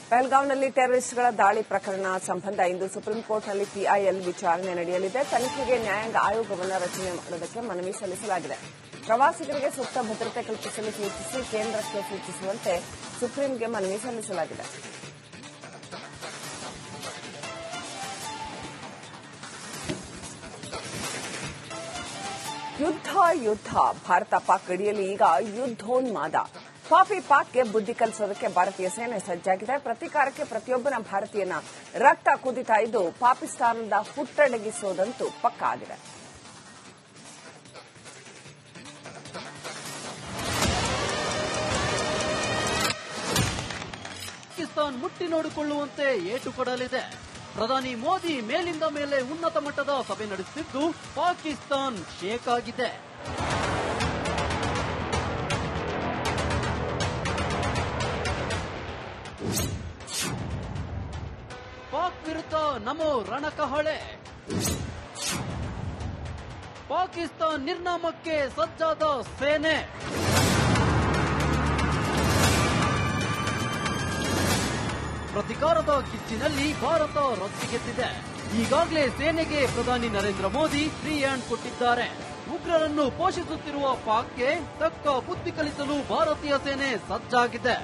ಪಹಲ್ಗಾಂವ್ನಲ್ಲಿ ಟೆರರಿಸ್ಟ್ಗಳ ದಾಳಿ ಪ್ರಕರಣ ಸಂಬಂಧ ಇಂದು ಸುಪ್ರೀಂ ಕೋರ್ಟ್ನಲ್ಲಿ ಪಿಐಎಲ್ ವಿಚಾರಣೆ ನಡೆಯಲಿದೆ. ತನಿಖೆಗೆ ನ್ಯಾಯಾಂಗ ಆಯೋಗವನ್ನು ರಚನೆ ಮಾಡುವುದಕ್ಕೆ ಮನವಿ ಸಲ್ಲಿಸಲಾಗಿದೆ. ಪ್ರವಾಸಿಗರಿಗೆ ಸೂಕ್ತ ಭದ್ರತೆ ಕಲ್ಪಿಸಲು ಸೂಚಿಸಿ ಕೇಂದ್ರಕ್ಕೆ ಸೂಚಿಸುವಂತೆ ಸುಪ್ರೀಂಗೆ ಮನವಿ ಸಲ್ಲಿಸಲಾಗಿದೆ. ಯುದ್ಧ ಭಾರತ ಪಾಕ್ ಗಡಿಯಲ್ಲಿ ಈಗ ಯುದ್ಧೋನ್ಮಾದ. ಪಾಪಿ ಪಾಕ್ಗೆ ಬುದ್ಧಿ ಕಲಿಸೋದಕ್ಕೆ ಭಾರತೀಯ ಸೇನೆ ಸಜ್ಜಾಗಿದೆ. ಪ್ರತೀಕಾರಕ್ಕೆ ಪ್ರತಿಯೊಬ್ಬನ ಭಾರತೀಯನ ರಕ್ತ ಕುದಿತಾ ಇದ್ದು ಪಾಕಿಸ್ತಾನದ ಹುಟ್ಟಡಗಿಸೋದಂತೂ ಪಕ್ಕಾ ಆಗಿದೆ. ಪಾಕಿಸ್ತಾನ ಮುಟ್ಟಿ ನೋಡಿಕೊಳ್ಳುವಂತೆ ಏಟು ಕೊಡಲಿದೆ. ಪ್ರಧಾನಿ ಮೋದಿ ಮೇಲಿಂದ ಮೇಲೆ ಉನ್ನತ ಮಟ್ಟದ ಸಭೆ ನಡೆಸುತ್ತಿದ್ದು ಪಾಕಿಸ್ತಾನ ಶೇಕ್ ಆಗಿದೆ. ಪಾಕ್ ವಿರುದ್ಧ ನಮೋ ರಣಕಹಳೆ. ಪಾಕಿಸ್ತಾನ ನಿರ್ನಾಮಕ್ಕೆ ಸಜ್ಜಾದ ಸೇನೆ. ಪ್ರತಿಕಾರದ ಕಿಚ್ಚಿನಲ್ಲಿ ಭಾರತ ರೊಚ್ಚಿಗೆದ್ದಿದೆ. ಈಗಾಗಲೇ ಸೇನೆಗೆ ಪ್ರಧಾನಿ ನರೇಂದ್ರ ಮೋದಿ ಫ್ರೀ ಹ್ಯಾಂಡ್ ಕೊಟ್ಟಿದ್ದಾರೆ. ಉಗ್ರರನ್ನು ಪೋಷಿಸುತ್ತಿರುವ ಪಾಕ್ಗೆ ತಕ್ಕ ಬುದ್ಧಿ ಕಲಿಸಲು ಭಾರತೀಯ ಸೇನೆ ಸಜ್ಜಾಗಿದೆ.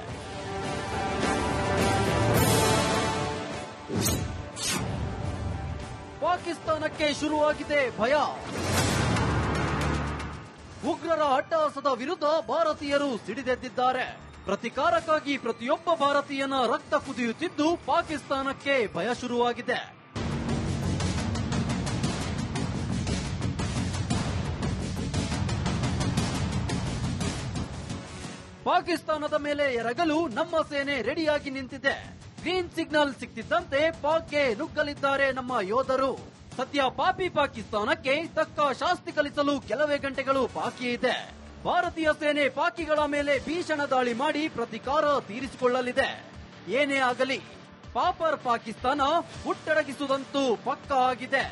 ಪಾಕಿಸ್ತಾನಕ್ಕೆ ಶುರುವಾಗಿದೆ ಭಯ. ಉಗ್ರರ ಅಟ್ಟಹಾಸದ ವಿರುದ್ಧ ಭಾರತೀಯರು ಸಿಡಿದೆದ್ದಿದ್ದಾರೆ. ಪ್ರತಿಕಾರಕ್ಕಾಗಿ ಪ್ರತಿಯೊಬ್ಬ ಭಾರತೀಯನ ರಕ್ತ ಕುದಿಯುತ್ತಿದ್ದು ಪಾಕಿಸ್ತಾನಕ್ಕೆ ಭಯ ಶುರುವಾಗಿದೆ. ಪಾಕಿಸ್ತಾನದ ಮೇಲೆ ಎರಗಲು ನಮ್ಮ ಸೇನೆ ರೆಡಿಯಾಗಿ ನಿಂತಿದೆ. ಗ್ರೀನ್ ಸಿಗ್ನಲ್ ಸಿಕ್ತಿದ್ದಂತೆ ಪಾಕ್ಗೆ ನುಗ್ಗಲಿದ್ದಾರೆ ನಮ್ಮ ಯೋಧರು. ಸದ್ಯ ಪಾಪಿ ಪಾಕಿಸ್ತಾನಕ್ಕೆ ತಕ್ಕ ಶಾಸ್ತಿ ಕಲಿಸಲು ಕೆಲವೇ ಗಂಟೆಗಳು ಬಾಕಿ ಇದೆ. ಭಾರತೀಯ ಸೇನೆ ಪಾಕಿಗಳ ಮೇಲೆ ಭೀಷಣ ದಾಳಿ ಮಾಡಿ ಪ್ರತಿಕಾರ ತೀರಿಸಿಕೊಳ್ಳಲಿದೆ. ಏನೇ ಆಗಲಿ ಪಾಪರ್ ಪಾಕಿಸ್ತಾನ ಹುಟ್ಟಡಗಿಸುವುದಂತೂ ಪಕ್ಕಾ ಆಗಿದೆ.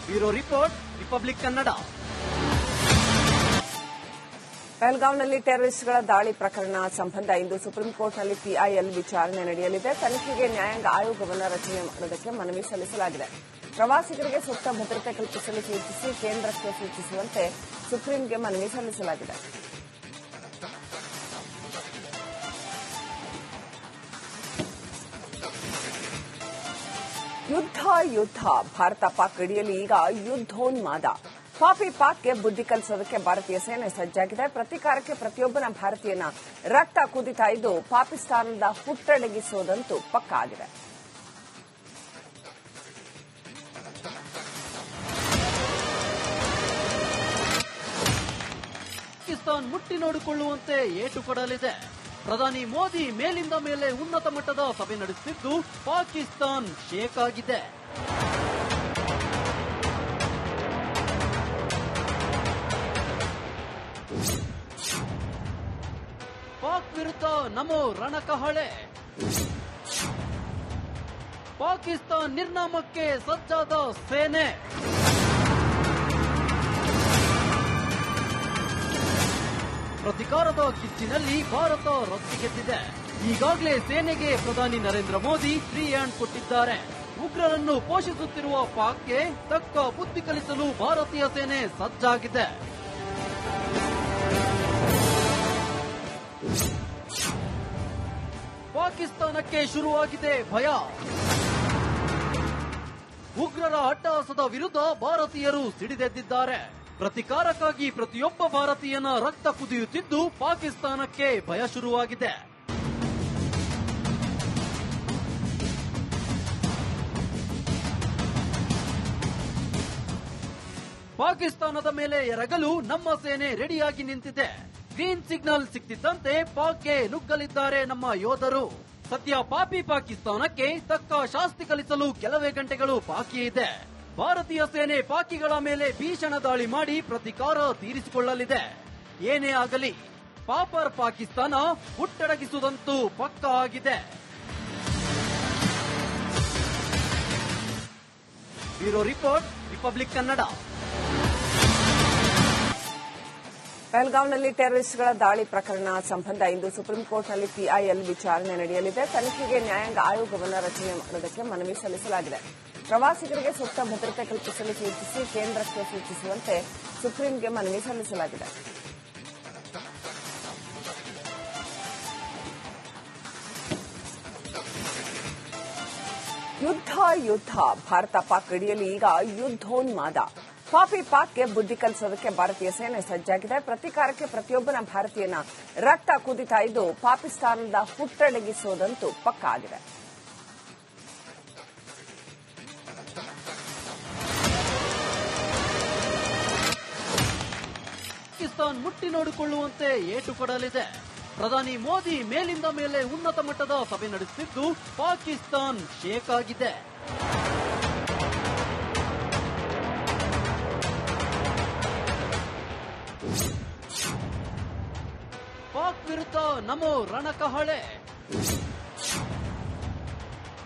Bureau report, Republic Kannada. ಪಹಲ್ಗಾಂವ್ನಲ್ಲಿ ಟೆರರಿಸ್ಟ್ಗಳ ದಾಳಿ ಪ್ರಕರಣ ಸಂಬಂಧ ಇಂದು ಸುಪ್ರೀಂ ಕೋರ್ಟ್ನಲ್ಲಿ ಪಿಐಎಲ್ ವಿಚಾರಣೆ ನಡೆಯಲಿದೆ. ತನಿಖೆಗೆ ನ್ಯಾಯಾಂಗ ಆಯೋಗವನ್ನು ರಚನೆ ಮಾಡುವುದಕ್ಕೆ ಮನವಿ ಸಲ್ಲಿಸಲಾಗಿದೆ. ಪ್ರವಾಸಿಗರಿಗೆ ಸೂಕ್ತ ಭದ್ರತೆ ಕಲ್ಪಿಸಲು ಸೂಚಿಸಿ ಕೇಂದ್ರಕ್ಕೆ ಸೂಚಿಸುವಂತೆ ಸುಪ್ರೀಂಗೆ ಮನವಿ ಸಲ್ಲಿಸಲಾಗಿದೆ. ಯುದ್ಧ ಭಾರತ ಪಾಕ್ ಗಡಿಯಲ್ಲಿ ಈಗ ಯುದ್ಧೋನ್ಮಾದ. ಪಾಪಿ ಪಾಕ್ಗೆ ಬುದ್ಧಿ ಕಲಿಸೋದಕ್ಕೆ ಭಾರತೀಯ ಸೇನೆ ಸಜ್ಜಾಗಿದೆ. ಪ್ರತೀಕಾರಕ್ಕೆ ಪ್ರತಿಯೊಬ್ಬನ ಭಾರತೀಯನ ರಕ್ತ ಕುದಿತಾ ಇದ್ದು ಪಾಕಿಸ್ತಾನದ ಹುಟ್ಟಡಗಿಸೋದಂತೂ ಪಕ್ಕಾ ಆಗಿದೆ. ಪಾಕಿಸ್ತಾನ ಮುಟ್ಟಿ ನೋಡಿಕೊಳ್ಳುವಂತೆ ಏಟು ಕೊಡಲಿದೆ. ಪ್ರಧಾನಿ ಮೋದಿ ಮೇಲಿಂದ ಮೇಲೆ ಉನ್ನತ ಮಟ್ಟದ ಸಭೆ ನಡೆಸುತ್ತಿದ್ದು ಪಾಕಿಸ್ತಾನ ಶೇಕ್ ಆಗಿದೆ. ಪಾಕ್ ವಿರುದ್ಧ ನಮೋ ರಣಕಹಳೆ. ಪಾಕಿಸ್ತಾನ ನಿರ್ನಾಮಕ್ಕೆ ಸಜ್ಜಾದ ಸೇನೆ. ಪ್ರತಿಕಾರದ ಕಿಚ್ಚಿನಲ್ಲಿ ಭಾರತ ರೊಚ್ಚಿಗೆದ್ದಿದೆ. ಈಗಾಗಲೇ ಸೇನೆಗೆ ಪ್ರಧಾನಿ ನರೇಂದ್ರ ಮೋದಿ ಫ್ರೀ ಹ್ಯಾಂಡ್ ಕೊಟ್ಟಿದ್ದಾರೆ. ಉಗ್ರರನ್ನು ಪೋಷಿಸುತ್ತಿರುವ ಪಾಕ್ಗೆ ತಕ್ಕ ಬುದ್ಧಿ ಕಲಿಸಲು ಭಾರತೀಯ ಸೇನೆ ಸಜ್ಜಾಗಿದೆ. ಪಾಕಿಸ್ತಾನಕ್ಕೆ ಶುರುವಾಗಿದೆ ಭಯ. ಉಗ್ರರ ಅಟ್ಟಹಾಸದ ವಿರುದ್ಧ ಭಾರತೀಯರು ಸಿಡಿದೆದ್ದಿದ್ದಾರೆ. ಪ್ರತಿಕಾರಕ್ಕಾಗಿ ಪ್ರತಿಯೊಬ್ಬ ಭಾರತೀಯನ ರಕ್ತ ಕುದಿಯುತ್ತಿದ್ದು ಪಾಕಿಸ್ತಾನಕ್ಕೆ ಭಯ ಶುರುವಾಗಿದೆ. ಪಾಕಿಸ್ತಾನದ ಮೇಲೆ ಎರಗಲು ನಮ್ಮ ಸೇನೆ ರೆಡಿಯಾಗಿ ನಿಂತಿದೆ. ಗ್ರೀನ್ ಸಿಗ್ನಲ್ ಸಿಕ್ತಿದ್ದಂತೆ ಪಾಕ್ಗೆ ನುಗ್ಗಲಿದ್ದಾರೆ ನಮ್ಮ ಯೋಧರು. ಸದ್ಯ ಪಾಪಿ ಪಾಕಿಸ್ತಾನಕ್ಕೆ ತಕ್ಕ ಶಾಸ್ತಿ ಕಲಿಸಲು ಕೆಲವೇ ಗಂಟೆಗಳು ಬಾಕಿ ಇದೆ. ಭಾರತೀಯ ಸೇನೆ ಪಾಕಿಗಳ ಮೇಲೆ ಭೀಷಣ ದಾಳಿ ಮಾಡಿ ಪ್ರತಿಕಾರ ತೀರಿಸಿಕೊಳ್ಳಲಿದೆ. ಏನೇ ಆಗಲಿ ಪಾಪರ್ ಪಾಕಿಸ್ತಾನ ಹುಟ್ಟಡಗಿಸುವುದಂತೂ ಪಕ್ಕಾ ಆಗಿದೆ. Bureau report, Republic Kannada. ಪಹಲ್ಗಾಂವ್ನಲ್ಲಿ ಟೆರರಿಸ್ಟ್ಗಳ ದಾಳಿ ಪ್ರಕರಣ ಸಂಬಂಧ ಇಂದು ಸುಪ್ರೀಂ ಕೋರ್ಟ್ನಲ್ಲಿ ಪಿಐಎಲ್ ವಿಚಾರಣೆ ನಡೆಯಲಿದೆ. ತನಿಖೆಗೆ ನ್ಯಾಯಾಂಗ ಆಯೋಗವನ್ನು ರಚನೆ ಮಾಡುವುದಕ್ಕೆ ಮನವಿ ಸಲ್ಲಿಸಲಾಗಿದೆ. ಪ್ರವಾಸಿಗರಿಗೆ ಸೂಕ್ತ ಭದ್ರತೆ ಕಲ್ಪಿಸಲು ಸೂಚಿಸಿ ಕೇಂದ್ರಕ್ಕೆ ಸೂಚಿಸುವಂತೆ ಸುಪ್ರೀಂಗೆ ಮನವಿ ಸಲ್ಲಿಸಲಾಗಿದೆ. ಯುದ್ಧ ಭಾರತ ಪಾಕ್ ಗಡಿಯಲ್ಲಿ ಈಗ ಯುದ್ಧೋನ್ಮಾದ. ಪಾಪಿ ಪಾಕ್ಗೆ ಬುದ್ಧಿ ಕಲಿಸೋದಕ್ಕೆ ಭಾರತೀಯ ಸೇನೆ ಸಜ್ಜಾಗಿದೆ. ಪ್ರತೀಕಾರಕ್ಕೆ ಪ್ರತಿಯೊಬ್ಬನ ಭಾರತೀಯನ ರಕ್ತ ಕುದಿತಾ ಇದ್ದು ಪಾಕಿಸ್ತಾನದ ಹುಟ್ಟಡಗಿಸೋದಂತೂ ಪಕ್ಕಾ ಆಗಿದೆ. ಪಾಕಿಸ್ತಾನ ಮುಟ್ಟಿ ನೋಡಿಕೊಳ್ಳುವಂತೆ ಏಟು ಕೊಡಲಿದೆ. ಪ್ರಧಾನಿ ಮೋದಿ ಮೇಲಿಂದ ಮೇಲೆ ಉನ್ನತ ಮಟ್ಟದ ಸಭೆ ನಡೆಸುತ್ತಿದ್ದು ಪಾಕಿಸ್ತಾನ್ ಶೇಕ್ ಆಗಿದೆ. ಪಾಕ್ ವಿರುದ್ಧ ನಮೋ ರಣಕಹಳೆ.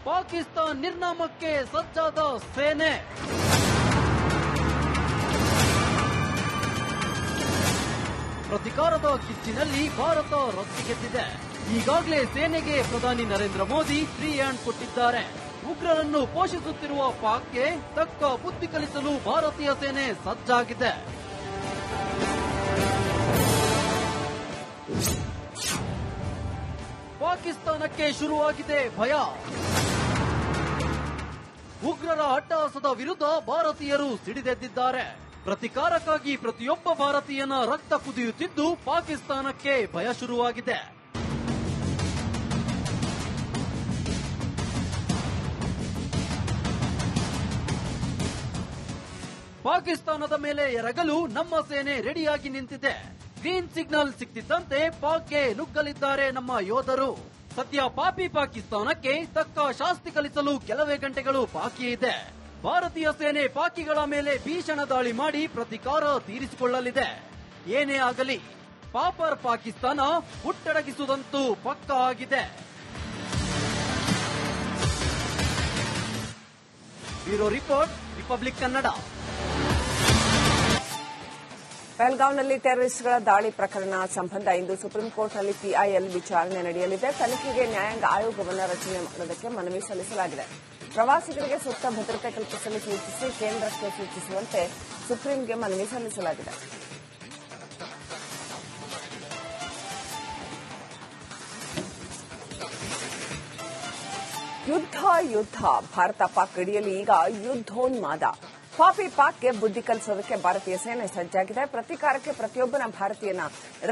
ಪಾಕಿಸ್ತಾನ ನಿರ್ನಾಮಕ್ಕೆ ಸಜ್ಜಾದ ಸೇನೆ. ಪ್ರತಿಕಾರದ ಕಿಚ್ಚಿನಲ್ಲಿ ಭಾರತ ರೊಚ್ಚಿಗೆದ್ದಿದೆ. ಈಗಾಗಲೇ ಸೇನೆಗೆ ಪ್ರಧಾನಿ ನರೇಂದ್ರ ಮೋದಿ ಫ್ರೀ ಹ್ಯಾಂಡ್ ಕೊಟ್ಟಿದ್ದಾರೆ. ಉಗ್ರರನ್ನು ಪೋಷಿಸುತ್ತಿರುವ ಪಾಕ್ಗೆ ತಕ್ಕ ಬುದ್ಧಿ ಕಲಿಸಲು ಭಾರತೀಯ ಸೇನೆ ಸಜ್ಜಾಗಿದೆ. ಪಾಕಿಸ್ತಾನಕ್ಕೆ ಶುರುವಾಗಿದೆ ಭಯ. ಉಗ್ರರ ಅಟ್ಟಹಾಸದ ವಿರುದ್ಧ ಭಾರತೀಯರು ಸಿಡಿದೆದ್ದಿದ್ದಾರೆ. ಪ್ರತಿಕಾರಕ್ಕಾಗಿ ಪ್ರತಿಯೊಬ್ಬ ಭಾರತೀಯನ ರಕ್ತ ಕುದಿಯುತ್ತಿದ್ದು ಪಾಕಿಸ್ತಾನಕ್ಕೆ ಭಯ ಶುರುವಾಗಿದೆ. ಪಾಕಿಸ್ತಾನದ ಮೇಲೆ ಎರಗಲು ನಮ್ಮ ಸೇನೆ ರೆಡಿಯಾಗಿ ನಿಂತಿದೆ. ಗ್ರೀನ್ ಸಿಗ್ನಲ್ ಸಿಕ್ತಿದ್ದಂತೆ ಪಾಕ್ಗೆ ನುಗ್ಗಲಿದ್ದಾರೆ ನಮ್ಮ ಯೋಧರು. ಸದ್ಯ ಪಾಪಿ ಪಾಕಿಸ್ತಾನಕ್ಕೆ ತಕ್ಕ ಶಾಸ್ತಿ ಕಲಿಸಲು ಕೆಲವೇ ಗಂಟೆಗಳು ಬಾಕಿ ಇದೆ. ಭಾರತೀಯ ಸೇನೆ ಪಾಕಿಗಳ ಮೇಲೆ ಭೀಷಣ ದಾಳಿ ಮಾಡಿ ಪ್ರತಿಕಾರ ತೀರಿಸಿಕೊಳ್ಳಲಿದೆ. ಏನೇ ಆಗಲಿ ಪಾಪರ್ ಪಾಕಿಸ್ತಾನ ಹುಟ್ಟಡಗಿಸುವುದಂತೂ ಪಕ್ಕಾ ಆಗಿದೆ. Bureau report, Republic Kannada. ಪಹಲ್ಗಾಂವ್ನಲ್ಲಿ ಟೆರರಿಸ್ಟ್ಗಳ ದಾಳಿ ಪ್ರಕರಣ ಸಂಬಂಧ ಇಂದು ಸುಪ್ರೀಂ ಕೋರ್ಟ್ನಲ್ಲಿ ಪಿಐಎಲ್ ವಿಚಾರಣೆ ನಡೆಯಲಿದೆ. ತನಿಖೆಗೆ ನ್ಯಾಯಾಂಗ ಆಯೋಗವನ್ನು ರಚನೆ ಮಾಡುವುದಕ್ಕೆ ಮನವಿ ಸಲ್ಲಿಸಲಾಗಿದೆ. ಪ್ರವಾಸಿಗರಿಗೆ ಸೂಕ್ತ ಭದ್ರತೆ ಕಲ್ಪಿಸಲು ಸೂಚಿಸಿ ಕೇಂದ್ರಕ್ಕೆ ಸೂಚಿಸುವಂತೆ ಸುಪ್ರೀಂಗೆ ಮನವಿ ಸಲ್ಲಿಸಲಾಗಿದೆ. ಯುದ್ಧ ಭಾರತ ಪಾಕ್ ಗಡಿಯಲ್ಲಿ ಈಗ ಯುದ್ಧೋನ್ಮಾದ. ಪಾಪಿ ಪಾಕ್ಗೆ ಬುದ್ಧಿ ಕಲಿಸೋದಕ್ಕೆ ಭಾರತೀಯ ಸೇನೆ ಸಜ್ಜಾಗಿದೆ. ಪ್ರತೀಕಾರಕ್ಕೆ ಪ್ರತಿಯೊಬ್ಬನ ಭಾರತೀಯನ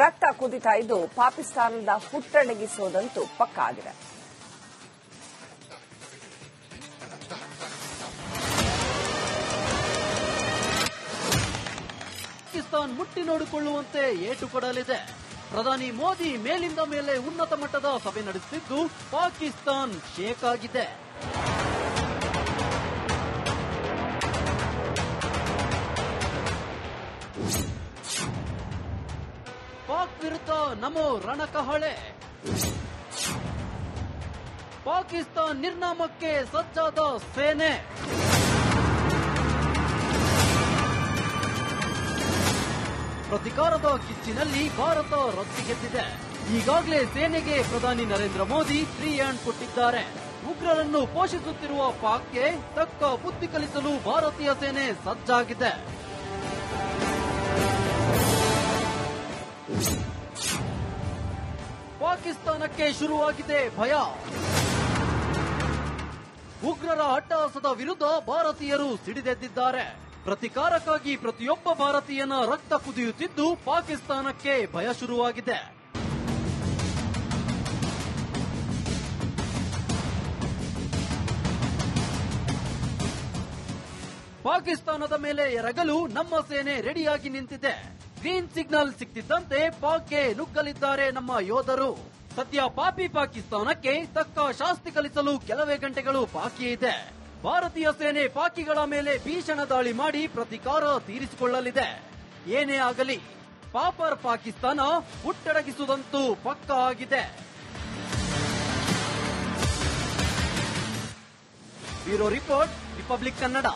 ರಕ್ತ ಕುದಿತಾ ಇದ್ದು ಪಾಕಿಸ್ತಾನದ ಹುಟ್ಟಡಗಿಸೋದಂತೂ ಪಕ್ಕಾ ಆಗಿದೆ. ಪಾಕಿಸ್ತಾನ ಮುಟ್ಟಿ ನೋಡಿಕೊಳ್ಳುವಂತೆ ಏಟು ಕೊಡಲಿದೆ. ಪ್ರಧಾನಿ ಮೋದಿ ಮೇಲಿಂದ ಮೇಲೆ ಉನ್ನತ ಮಟ್ಟದ ಸಭೆ ನಡೆಸುತ್ತಿದ್ದು ಪಾಕಿಸ್ತಾನ್ ಶೇಕ್ ಆಗಿದೆ. ಪಾಕ್ ವಿರುದ್ಧ ನಮೋ ರಣಕಹಳೆ. ಪಾಕಿಸ್ತಾನ ನಿರ್ನಾಮಕ್ಕೆ ಸಜ್ಜಾದ ಸೇನೆ. ಪ್ರತಿಕಾರದ ಕಿಚ್ಚಿನಲ್ಲಿ ಭಾರತ ರೊಚ್ಚಿಗೆದ್ದಿದೆ. ಈಗಾಗಲೇ ಸೇನೆಗೆ ಪ್ರಧಾನಿ ನರೇಂದ್ರ ಮೋದಿ ಫ್ರೀ ಹ್ಯಾಂಡ್ ಕೊಟ್ಟಿದ್ದಾರೆ. ಉಗ್ರರನ್ನು ಪೋಷಿಸುತ್ತಿರುವ ಪಾಕ್ಗೆ ತಕ್ಕ ಬುದ್ಧಿ ಕಲಿಸಲು ಭಾರತೀಯ ಸೇನೆ ಸಜ್ಜಾಗಿದೆ. ಪಾಕಿಸ್ತಾನಕ್ಕೆ ಶುರುವಾಗಿದೆ ಭಯ. ಉಗ್ರರ ಅಟ್ಟಹಾಸದ ವಿರುದ್ಧ ಭಾರತೀಯರು ಸಿಡಿದೆದ್ದಿದ್ದಾರೆ. ಪ್ರತಿಕಾರಕ್ಕಾಗಿ ಪ್ರತಿಯೊಬ್ಬ ಭಾರತೀಯನ ರಕ್ತ ಕುದಿಯುತ್ತಿದ್ದು ಪಾಕಿಸ್ತಾನಕ್ಕೆ ಭಯ ಶುರುವಾಗಿದೆ. ಪಾಕಿಸ್ತಾನದ ಮೇಲೆ ಎರಗಲು ನಮ್ಮ ಸೇನೆ ರೆಡಿಯಾಗಿ ನಿಂತಿದೆ. ಗ್ರೀನ್ ಸಿಗ್ನಲ್ ಸಿಕ್ತಿದ್ದಂತೆ ಪಾಕ್ಗೆ ನುಗ್ಗಲಿದ್ದಾರೆ ನಮ್ಮ ಯೋಧರು. ಸದ್ಯ ಪಾಪಿ ಪಾಕಿಸ್ತಾನಕ್ಕೆ ತಕ್ಕ ಶಾಸ್ತಿ ಕಲಿಸಲು ಕೆಲವೇ ಗಂಟೆಗಳು ಬಾಕಿ ಇದೆ. ಭಾರತೀಯ ಸೇನೆ ಪಾಕಿಗಳ ಮೇಲೆ ಭೀಷಣ ದಾಳಿ ಮಾಡಿ ಪ್ರತಿಕಾರ ತೀರಿಸಿಕೊಳ್ಳಲಿದೆ. ಏನೇ ಆಗಲಿ ಪಾಪರ್ ಪಾಕಿಸ್ತಾನ ಹುಟ್ಟಡಗಿಸುವುದಂತೂ ಪಕ್ಕಾ ಆಗಿದೆ. Bureau report, Republic Kannada.